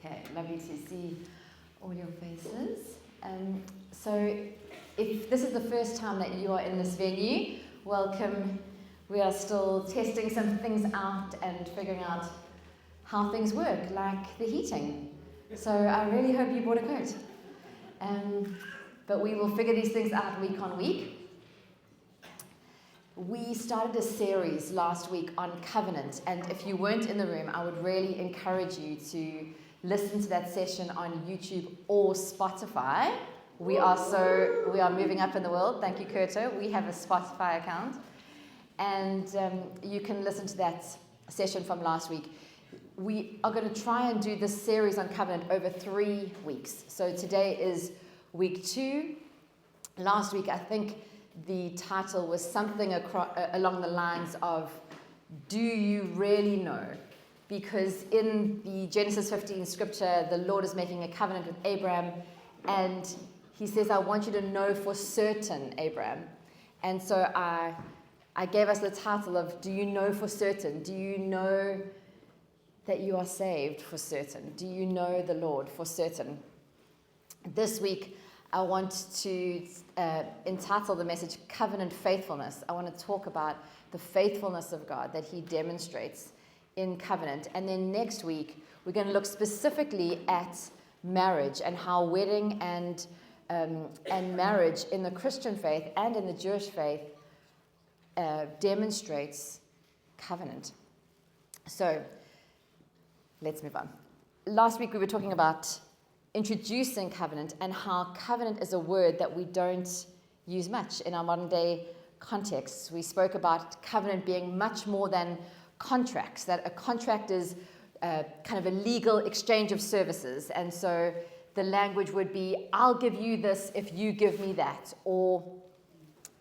Okay, lovely to see all your faces. So if this is the first time that you are in this venue, welcome. We are still testing some things out and figuring out how things work, like the heating. So I really hope you bought a coat. But we will figure these things out week on week. We started a series last week on covenant, and if you weren't in the room, I would really encourage you to listen to that session on YouTube or Spotify. We are moving up in the world. Thank you, Kurto. We have a Spotify account, and you can listen to that session from last week. We are going to try and do this series on covenant over 3 weeks. So today is week 2. Last week, I think the title was something along the lines of, do you really know? Because in the Genesis 15 scripture, the Lord is making a covenant with Abraham, and he says, I want you to know for certain, Abraham. And so I gave us the title of, do you know for certain? Do you know that you are saved for certain? Do you know the Lord for certain? This week, I want to entitle the message Covenant Faithfulness. I want to talk about the faithfulness of God that he demonstrates in covenant. And then next week, we're going to look specifically at marriage and how wedding and marriage in the Christian faith and in the Jewish faith demonstrates covenant. So let's move on. Last week, we were talking about introducing covenant and how covenant is a word that we don't use much in our modern day contexts. We spoke about covenant being much more than contracts, that a contract is kind of a legal exchange of services. And so the language would be, I'll give you this if you give me that, or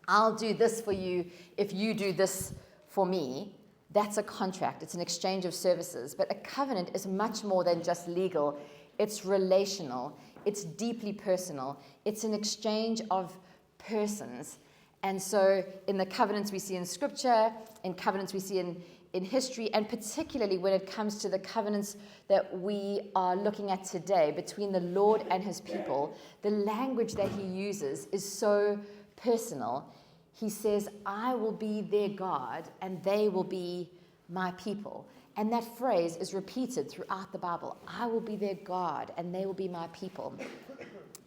I'll do this for you if you do this for me. That's a contract. It's an exchange of services. But a covenant is much more than just legal. It's relational. It's deeply personal. It's an exchange of persons. And so in the covenants we see in Scripture, in covenants we see in history, and particularly when it comes to the covenants that we are looking at today between the Lord and his people, the language that he uses is so personal. He says, I will be their God and they will be my people. And that phrase is repeated throughout the Bible. I will be their God and they will be my people.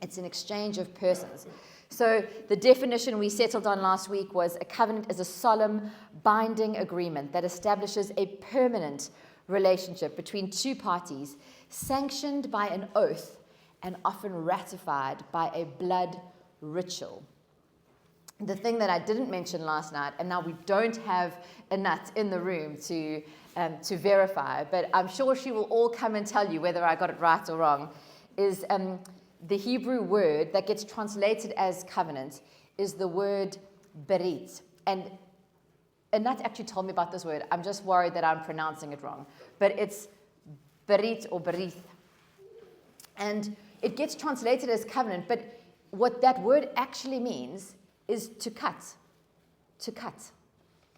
It's an exchange of persons. So the definition we settled on last week was a covenant is a solemn, binding agreement that establishes a permanent relationship between two parties, sanctioned by an oath and often ratified by a blood ritual. The thing that I didn't mention last night, and now we don't have a nut in the room to verify, but I'm sure she will all come and tell you whether I got it right or wrong, is the Hebrew word that gets translated as covenant is the word berit. And Nat actually told me about this word. I'm just worried that I'm pronouncing it wrong. But it's berit or berith. And it gets translated as covenant, but what that word actually means is to cut. To cut.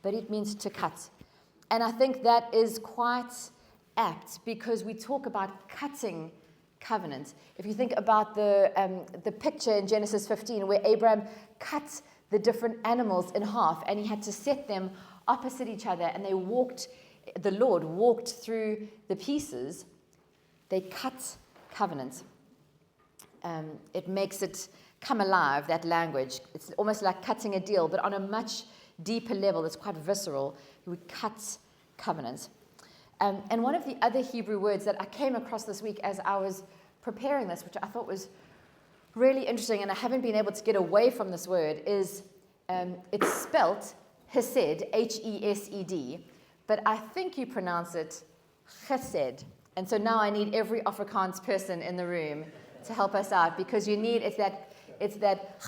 Berit means to cut. And I think that is quite apt because we talk about cutting covenant. If you think about the picture in Genesis 15 where Abraham cut the different animals in half and he had to set them opposite each other and the Lord walked through the pieces, they cut covenant. It makes it come alive, that language. It's almost like cutting a deal, but on a much deeper level. It's quite visceral. We cut covenant. And one of the other Hebrew words that I came across this week as I was preparing this, which I thought was really interesting, and I haven't been able to get away from this word, is it's spelt hesed, H-E-S-E-D, but I think you pronounce it chesed. And so now I need every Afrikaans person in the room to help us out, because you need, it's that,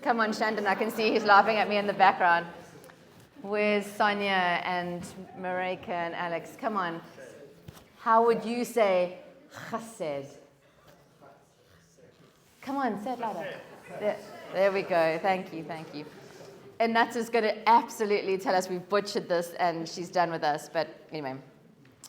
come on, Shandon, I can see he's laughing at me in the background. Where's Sonia and Marika and Alex? Come on. How would you say chesed? Come on, say it louder. There we go. Thank you. And Nats is going to absolutely tell us we've butchered this and she's done with us. But anyway.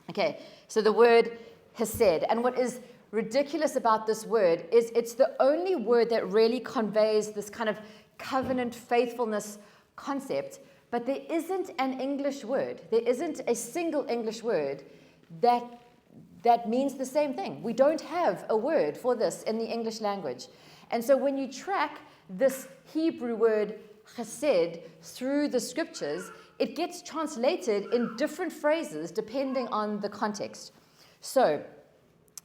Okay, so the word hesed. And what is ridiculous about this word is it's the only word that really conveys this kind of covenant faithfulness concept, but there isn't an English word. There isn't a single English word that means the same thing. We don't have a word for this in the English language. And so when you track this Hebrew word chesed through the scriptures, it gets translated in different phrases depending on the context. So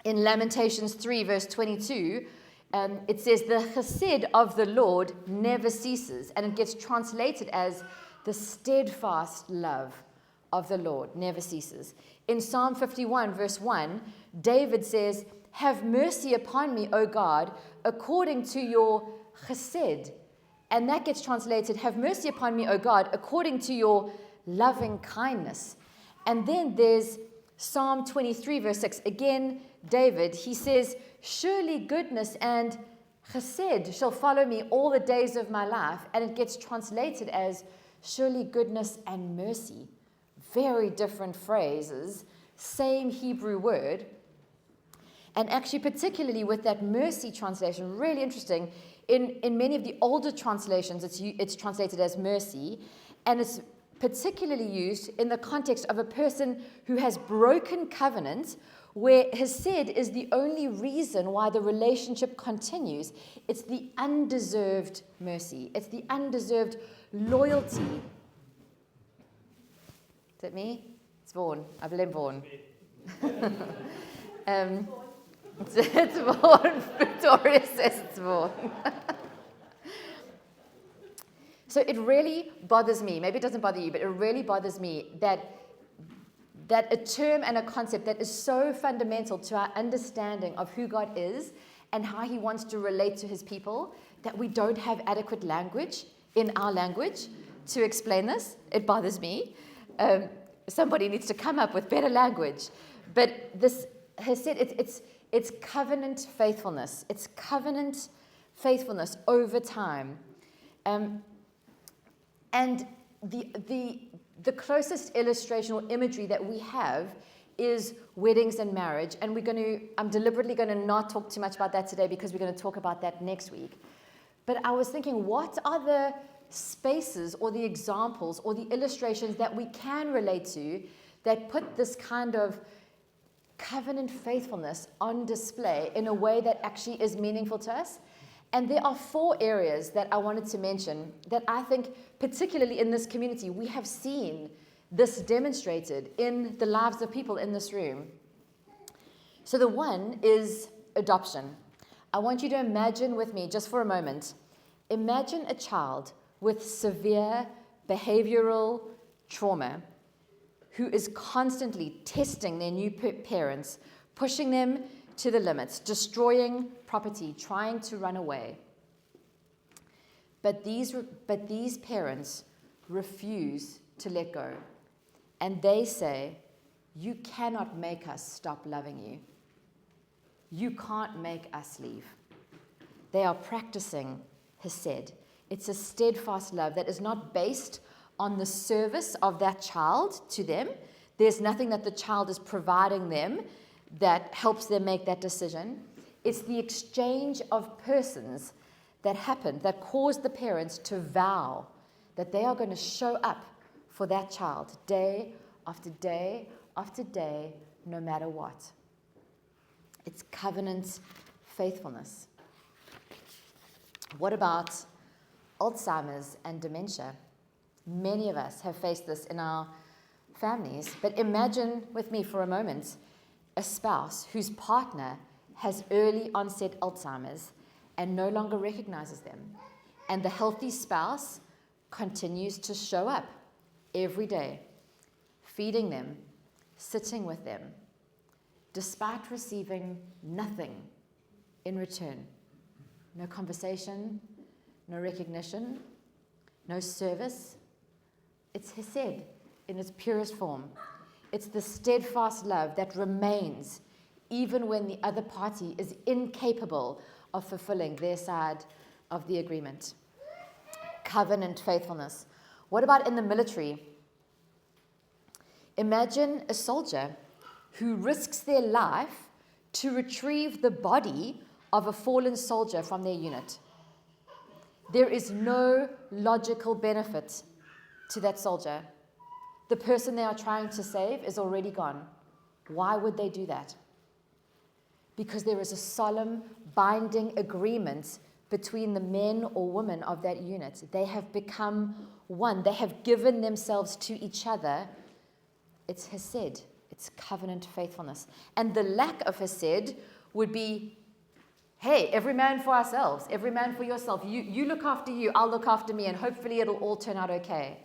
in Lamentations 3 verse 22, it says, the chesed of the Lord never ceases, and it gets translated as the steadfast love of the Lord never ceases. In Psalm 51 verse 1, David says, have mercy upon me, O God, according to your chesed. And that gets translated, have mercy upon me, O God, according to your loving kindness. And then there's Psalm 23 verse 6. Again, David, he says, surely goodness and chesed shall follow me all the days of my life. And it gets translated as surely goodness and mercy. Very different phrases, same Hebrew word. And actually, particularly with that mercy translation, really interesting, in many of the older translations, it's translated as mercy, and it's particularly used in the context of a person who has broken covenant, where hesed is the only reason why the relationship continues. It's the undeserved mercy. It's the undeserved loyalty. Is it me? It's Vaughan. I blame Vaughan. It's Vaughan. Victoria says it's Vaughan. So it really bothers me. Maybe it doesn't bother you, but it really bothers me that a term and a concept that is so fundamental to our understanding of who God is and how he wants to relate to his people, that we don't have adequate language in our language to explain this. It bothers me. Somebody needs to come up with better language. But this has said it's covenant faithfulness. It's covenant faithfulness over time. And the closest illustration or imagery that we have is weddings and marriage. And I'm deliberately going to not talk too much about that today, because we're going to talk about that next week. But I was thinking, what are the spaces or the examples or the illustrations that we can relate to that put this kind of covenant faithfulness on display in a way that actually is meaningful to us? And there are 4 areas that I wanted to mention that I think, particularly in this community, we have seen this demonstrated in the lives of people in this room. So the one is adoption. I want you to imagine with me, just for a moment, imagine a child with severe behavioral trauma who is constantly testing their new parents, pushing them to the limits, destroying property, trying to run away. But these parents refuse to let go. And they say, you cannot make us stop loving you. You can't make us leave. They are practicing hesed. It's a steadfast love that is not based on the service of that child to them. There's nothing that the child is providing them that helps them make that decision. It's the exchange of persons that happened that caused the parents to vow that they are going to show up for that child day after day after day, no matter what. It's covenant faithfulness. What about Alzheimer's and dementia? Many of us have faced this in our families, but imagine with me for a moment a spouse whose partner has early onset Alzheimer's and no longer recognizes them. And the healthy spouse continues to show up every day, feeding them, sitting with them, despite receiving nothing in return. No conversation, no recognition, no service. It's hesed in its purest form. It's the steadfast love that remains even when the other party is incapable of fulfilling their side of the agreement. Covenant faithfulness. What about in the military? Imagine a soldier who risks their life to retrieve the body of a fallen soldier from their unit. There is no logical benefit to that soldier. The person they are trying to save is already gone. Why would they do that? Because there is a solemn, binding agreement between the men or women of that unit. They have become one. They have given themselves to each other. It's hesed. It's covenant faithfulness. And the lack of hesed would be, hey, every man for ourselves, every man for yourself. You look after you, I'll look after me, and hopefully it'll all turn out okay.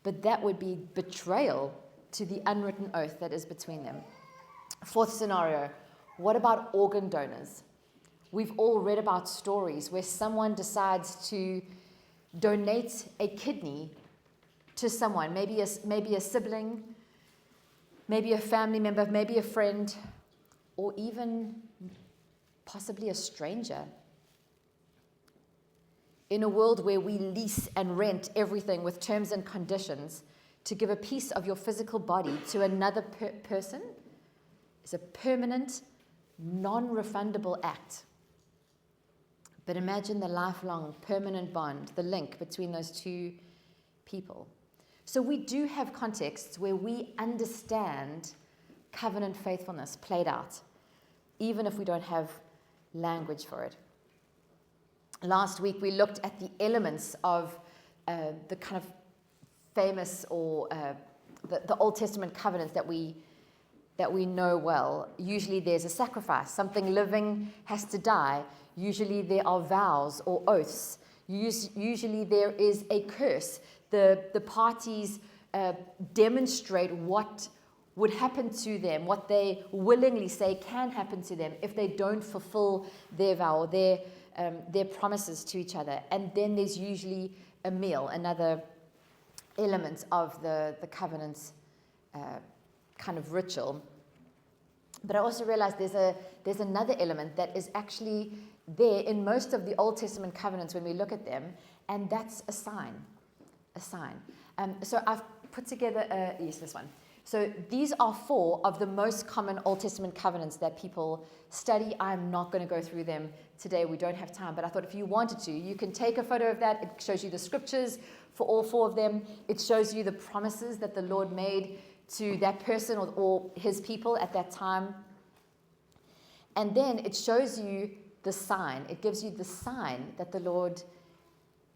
But that would be betrayal to the unwritten oath that is between them. Fourth scenario, what about organ donors? We've all read about stories where someone decides to donate a kidney to someone, maybe a sibling, maybe a family member, maybe a friend, or even possibly a stranger. In a world where we lease and rent everything with terms and conditions, to give a piece of your physical body to another person is a permanent, non-refundable act. But imagine the lifelong, permanent bond, the link between those two people. So we do have contexts where we understand covenant faithfulness played out, even if we don't have language for it. Last week we looked at the elements of the kind of famous or the Old Testament covenants that we know well. Usually there's a sacrifice. Something living has to die. Usually there are vows or oaths. Usually there is a curse. The parties demonstrate what would happen to them, what they willingly say can happen to them if they don't fulfill their vow or their promises to each other. And then there's usually a meal, another element of the covenant's kind of ritual. But I also realized there's another element that is actually there in most of the Old Testament covenants when we look at them, and that's a sign. A sign. So I've put together, yes, this one. So these are 4 of the most common Old Testament covenants that people study. I'm not going to go through them today. We don't have time. But I thought if you wanted to, you can take a photo of that. It shows you the scriptures for all 4 of them. It shows you the promises that the Lord made to that person or his people at that time. And then it shows you the sign. It gives you the sign that the Lord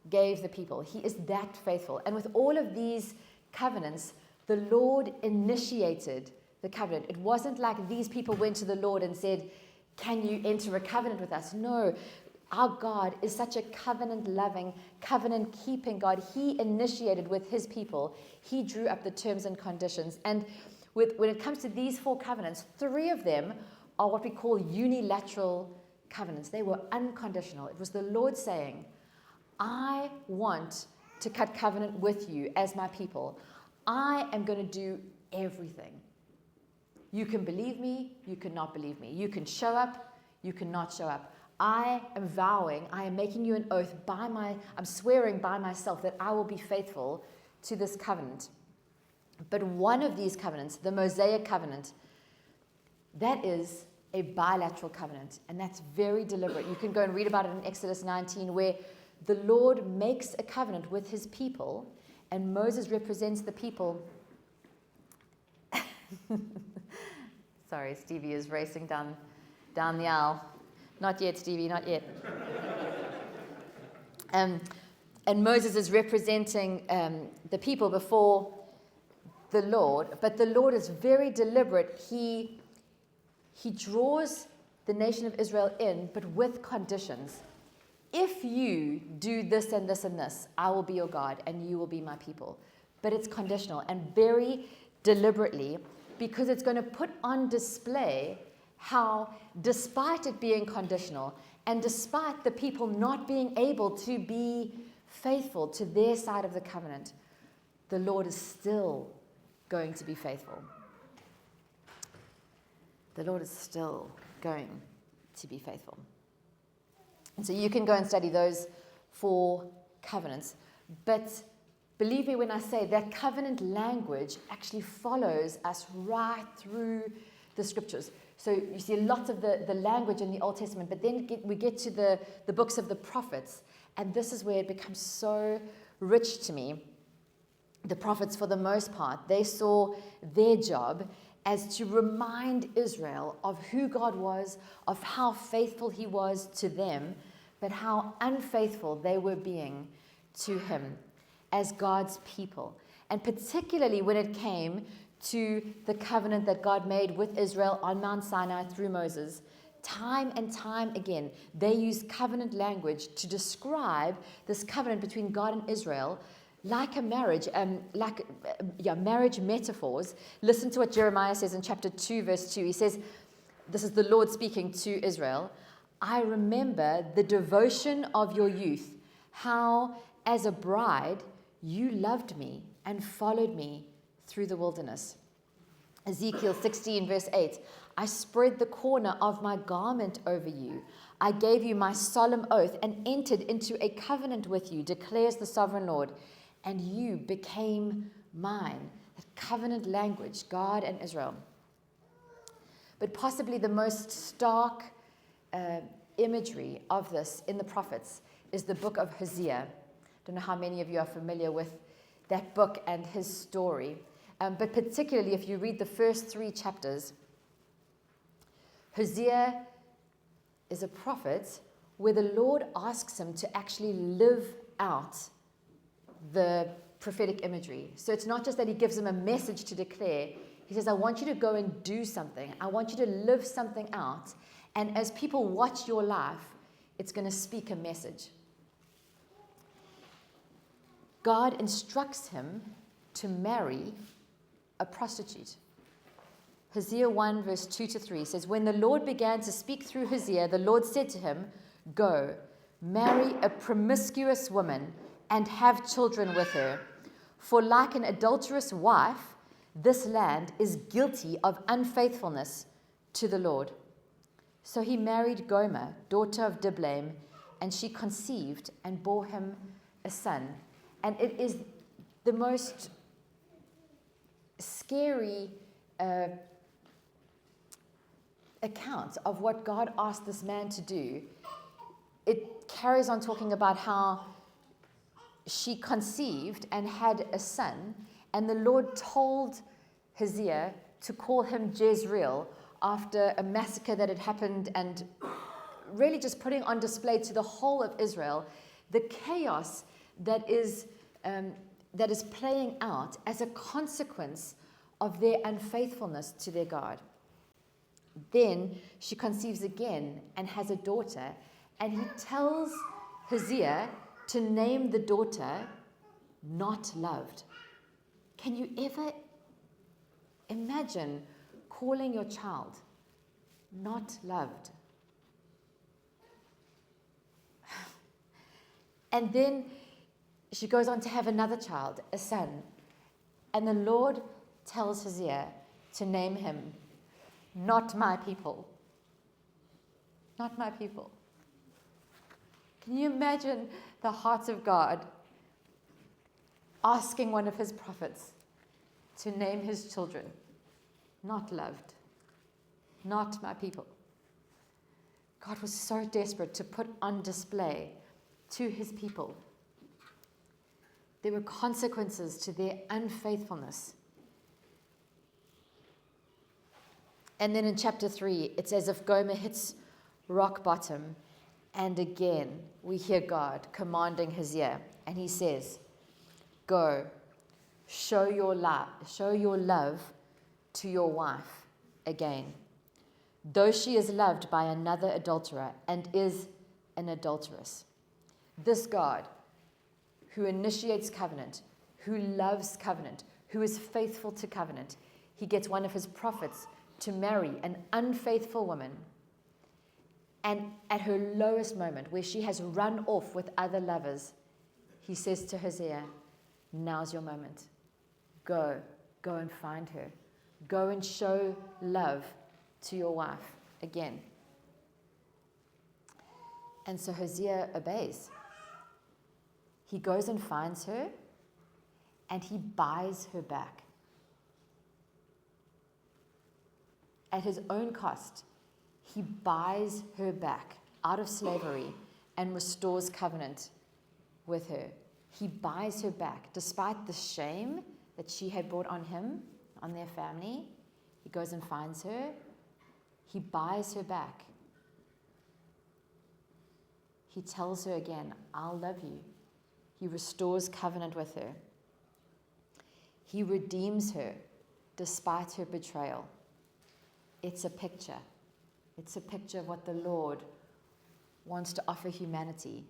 gave the people. He is that faithful. And with all of these covenants, the Lord initiated the covenant. It wasn't like these people went to the Lord and said, can you enter a covenant with us? No, our God is such a covenant-loving, covenant-keeping God. He initiated with his people. He drew up the terms and conditions. And when it comes to these 4 covenants, 3 of them are what we call unilateral covenants. They were unconditional. It was the Lord saying, I want to cut covenant with you as my people. I am going to do everything. You can believe me, you cannot believe me. You can show up, you cannot show up. I am vowing, I am making you an oath I'm swearing by myself that I will be faithful to this covenant. But one of these covenants, the Mosaic covenant, that is a bilateral covenant, and that's very deliberate. You can go and read about it in Exodus 19, where the Lord makes a covenant with his people, and Moses represents the people. Sorry, Stevie is racing down the aisle. Not yet, Stevie, not yet. And Moses is representing the people before the Lord, but the Lord is very deliberate. He draws the nation of Israel in, but with conditions. If you do this and this and this, I will be your God and you will be my people. But it's conditional and very deliberately, because it's going to put on display how, despite it being conditional and despite the people not being able to be faithful to their side of the covenant, the Lord is still going to be faithful. The Lord is still going to be faithful. And so you can go and study those 4 covenants. But believe me when I say that covenant language actually follows us right through the scriptures. So you see lots of the language in the Old Testament, but then we get to the books of the prophets, and this is where it becomes so rich to me. The prophets, for the most part, they saw their job as to remind Israel of who God was, of how faithful he was to them, but how unfaithful they were being to him as God's people. And particularly when it came to the covenant that God made with Israel on Mount Sinai through Moses, time and time again, they used covenant language to describe this covenant between God and Israel, like a marriage, marriage metaphors. Listen to what Jeremiah says in chapter 2, verse 2. He says, this is the Lord speaking to Israel, I remember the devotion of your youth, how as a bride you loved me and followed me through the wilderness. Ezekiel 16, verse 8, I spread the corner of my garment over you. I gave you my solemn oath and entered into a covenant with you, declares the sovereign Lord, and you became mine. That covenant language, God and Israel. But possibly the most stark imagery of this in the prophets is the book of Hosea. I don't know how many of you are familiar with that book and his story. But particularly if you read the first 3 chapters, Hosea is a prophet where the Lord asks him to actually live out the prophetic imagery. So it's not just that he gives him a message to declare. He says, I want you to go and do something. I want you to live something out. And as people watch your life, it's going to speak a message. God instructs him to marry a prostitute. Hosea 1, verse 2-3 says, when the Lord began to speak through Hosea, the Lord said to him, go, marry a promiscuous woman and have children with her. For like an adulterous wife, this land is guilty of unfaithfulness to the Lord. So he married Gomer, daughter of Diblaim, and she conceived and bore him a son. And it is the most scary account of what God asked this man to do. It carries on talking about how she conceived and had a son, and the Lord told Hosea to call him Jezreel after a massacre that had happened, and really just putting on display to the whole of Israel the chaos that is playing out as a consequence of their unfaithfulness to their God. Then she conceives again and has a daughter, and he tells Hosea to name the daughter Not Loved. Can you ever imagine calling your child Not Loved? And then she goes on to have another child, a son. And the Lord tells Hosea to name him Not My People. Not my people. Can you imagine the heart of God asking one of his prophets to name his children Not Loved, Not My People? God was so desperate to put on display to his people. There were consequences to their unfaithfulness. And then in chapter 3, it's as if Gomer hits rock bottom. And again, we hear God commanding Hosea. And he says, go, show your love to your wife again. Though she is loved by another adulterer and is an adulteress. This God, who initiates covenant, who loves covenant, who is faithful to covenant, he gets one of his prophets to marry an unfaithful woman. And at her lowest moment, where she has run off with other lovers, he says to Hosea, now's your moment. Go and find her. Go and show love to your wife again. And so Hosea obeys. He goes and finds her, and he buys her back. At his own cost, he buys her back out of slavery and restores covenant with her. He buys her back. Despite the shame that she had brought on him, on their family, he goes and finds her. He buys her back. He tells her again, I'll love you. He restores covenant with her. He redeems her despite her betrayal. It's a picture. It's a picture of what the Lord wants to offer humanity.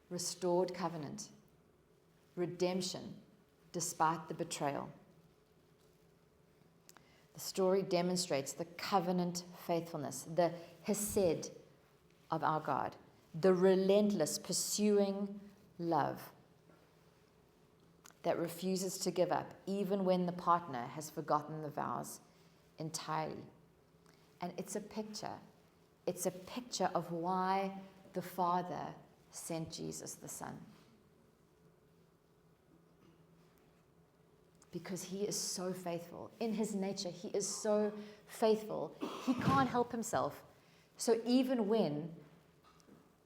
Restored covenant. Redemption despite the betrayal. The story demonstrates the covenant faithfulness, the hesed of our God, the relentless pursuing love that refuses to give up even when the partner has forgotten the vows entirely. And it's a picture. It's a picture of why the Father sent Jesus the Son. Because he is so faithful. In his nature, he is so faithful. He can't help himself. So even when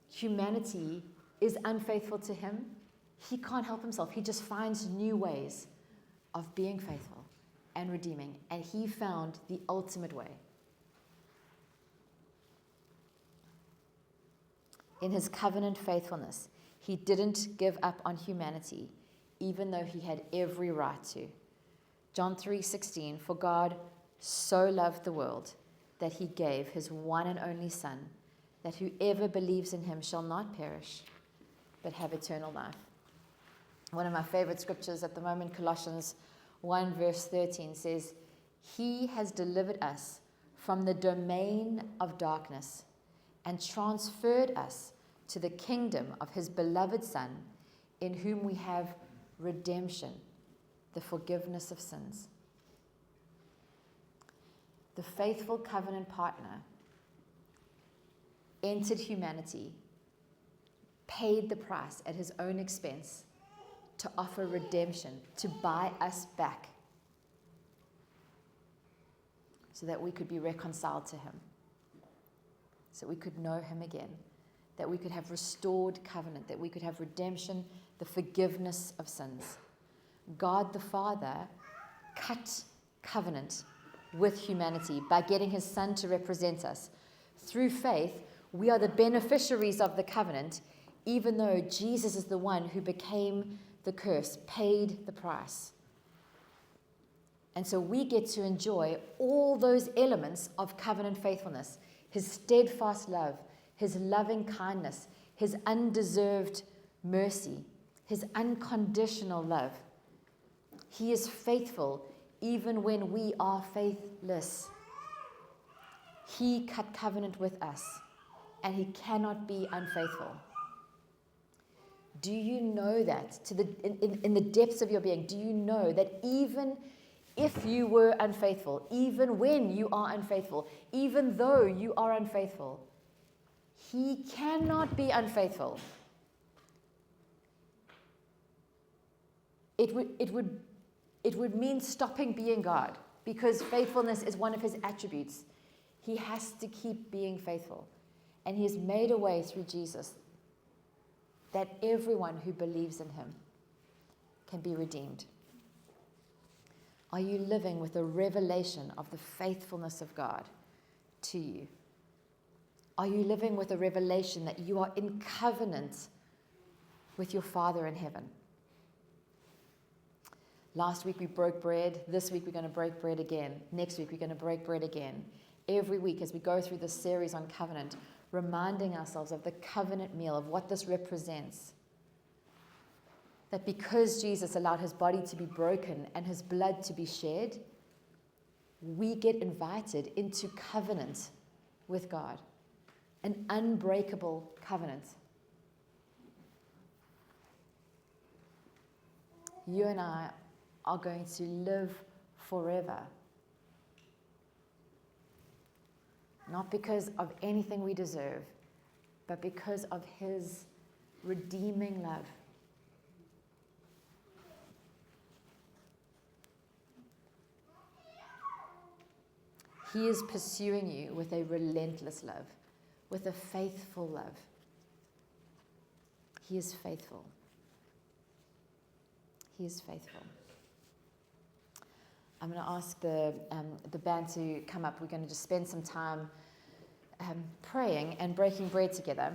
humanity is unfaithful to him, he can't help himself. He just finds new ways of being faithful and redeeming. And he found the ultimate way. In his covenant faithfulness, he didn't give up on humanity, even though he had every right to. John 3:16, for God so loved the world that he gave his one and only Son, that whoever believes in him shall not perish, but have eternal life. One of my favorite scriptures at the moment, Colossians 1 verse 13 says, he has delivered us from the domain of darkness and transferred us to the kingdom of his beloved Son, in whom we have redemption, the forgiveness of sins. The faithful covenant partner entered humanity, paid the price at his own expense to offer redemption, to buy us back so that we could be reconciled to him, so we could know him again, that we could have restored covenant, that we could have redemption, the forgiveness of sins. God the Father cut covenant with humanity by getting his Son to represent us. Through faith, we are the beneficiaries of the covenant, even though Jesus is the one who became the curse, paid the price. And so we get to enjoy all those elements of covenant faithfulness, his steadfast love, his loving kindness, his undeserved mercy, his unconditional love. He is faithful even when we are faithless. He cut covenant with us, and he cannot be unfaithful. Do you know that in the depths of your being? Do you know that even if you were unfaithful, even when you are unfaithful, even though you are unfaithful, he cannot be unfaithful? It would mean stopping being God, because faithfulness is one of his attributes. He has to keep being faithful. And he has made a way through Jesus that everyone who believes in him can be redeemed. Are you living with a revelation of the faithfulness of God to you? Are you living with a revelation that you are in covenant with your Father in heaven? Last week we broke bread. This week we're going to break bread again. Next week we're going to break bread again. Every week as we go through this series on covenant, reminding ourselves of the covenant meal, of what this represents. That because Jesus allowed his body to be broken and his blood to be shed, we get invited into covenant with God. An unbreakable covenant. You and I are going to live forever. Not because of anything we deserve, but because of his redeeming love. He is pursuing you with a relentless love, with a faithful love. He is faithful. He is faithful. I'm going to ask the band to come up. We're going to just spend some time praying and breaking bread together.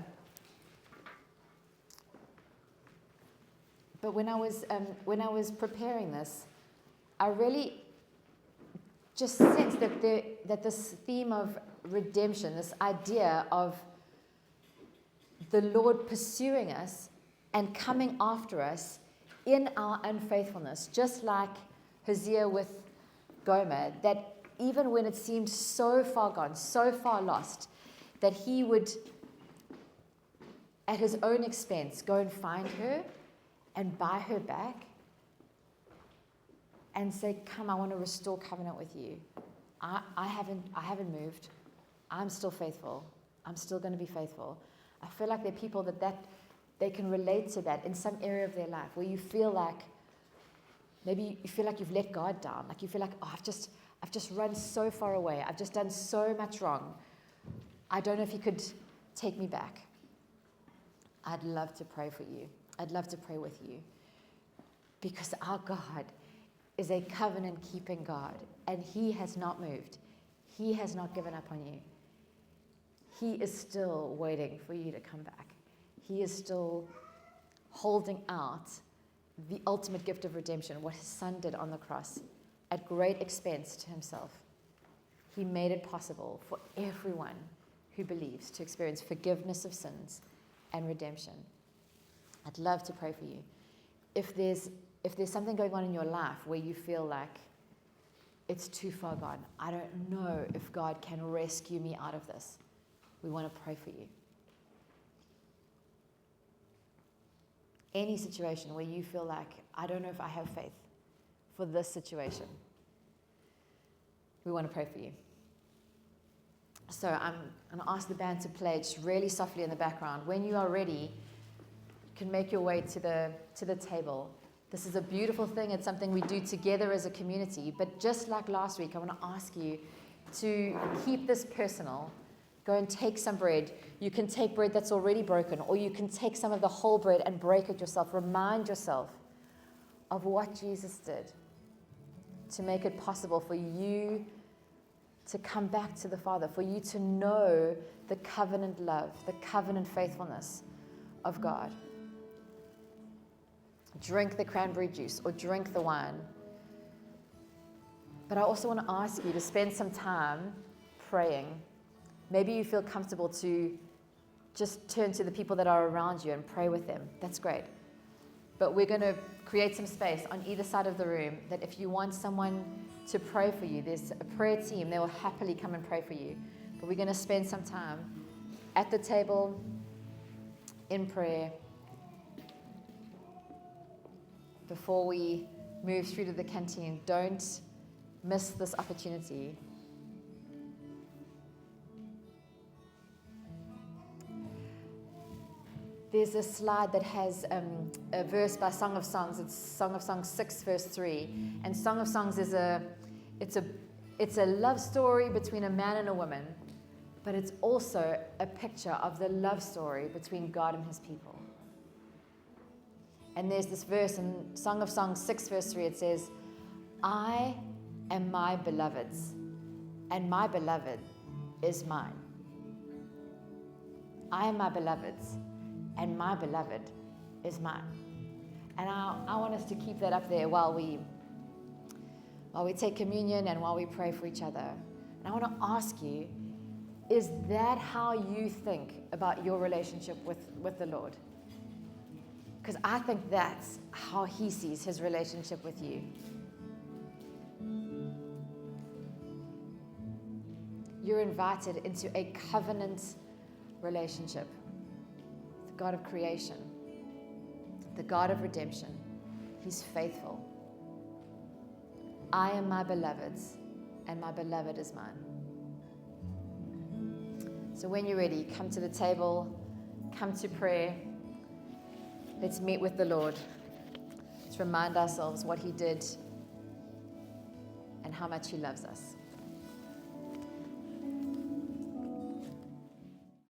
But when I was preparing this, I really just sensed that this theme of redemption, this idea of the Lord pursuing us and coming after us in our unfaithfulness, just like Hosea with Gomer, that even when it seemed so far gone, so far lost, that he would, at his own expense, go and find her and buy her back and say, come, I want to restore covenant with you. I haven't moved. I'm still faithful. I'm still going to be faithful. I feel like there are people that they can relate to that in some area of their life where you feel like, maybe you feel like you've let God down. Like you feel like, oh, I've just run so far away. I've just done so much wrong. I don't know if He could take me back. I'd love to pray for you. I'd love to pray with you. Because our God is a covenant-keeping God. And He has not moved. He has not given up on you. He is still waiting for you to come back. He is still holding out the ultimate gift of redemption, what His Son did on the cross, at great expense to Himself. He made it possible for everyone who believes to experience forgiveness of sins and redemption. I'd love to pray for you. If there's something going on in your life where you feel like it's too far gone, I don't know if God can rescue me out of this, we want to pray for you. Any situation where you feel like, I don't know if I have faith for this situation, we want to pray for you. So I'm going to ask the band to play just really softly in the background. When you are ready, you can make your way to the table. This is a beautiful thing. It's something we do together as a community. But just like last week, I want to ask you to keep this personal. Go and take some bread. You can take bread that's already broken, or you can take some of the whole bread and break it yourself. Remind yourself of what Jesus did to make it possible for you to come back to the Father, for you to know the covenant love, the covenant faithfulness of God. Drink the cranberry juice or drink the wine. But I also want to ask you to spend some time praying. Maybe you feel comfortable to just turn to the people that are around you and pray with them. That's great. But we're going to create some space on either side of the room that if you want someone to pray for you, there's a prayer team. They will happily come and pray for you. But we're going to spend some time at the table in prayer before we move through to the canteen. Don't miss this opportunity. There's a slide that has a verse by Song of Songs. It's Song of Songs 6, verse 3. And Song of Songs is it's a love story between a man and a woman, but it's also a picture of the love story between God and His people. And there's this verse in Song of Songs 6, verse 3. It says, I am my beloved's, and my beloved is mine. I am my beloved's, and my beloved is mine. And I want us to keep that up there while we take communion and while we pray for each other. And I want to ask you, is that how you think about your relationship with the Lord? Because I think that's how He sees His relationship with you. You're invited into a covenant relationship. The God of creation, the God of redemption. He's faithful. I am my beloved's, and my beloved is mine. So when you're ready, come to the table, come to prayer. Let's meet with the Lord. Let's remind ourselves what He did and how much He loves us.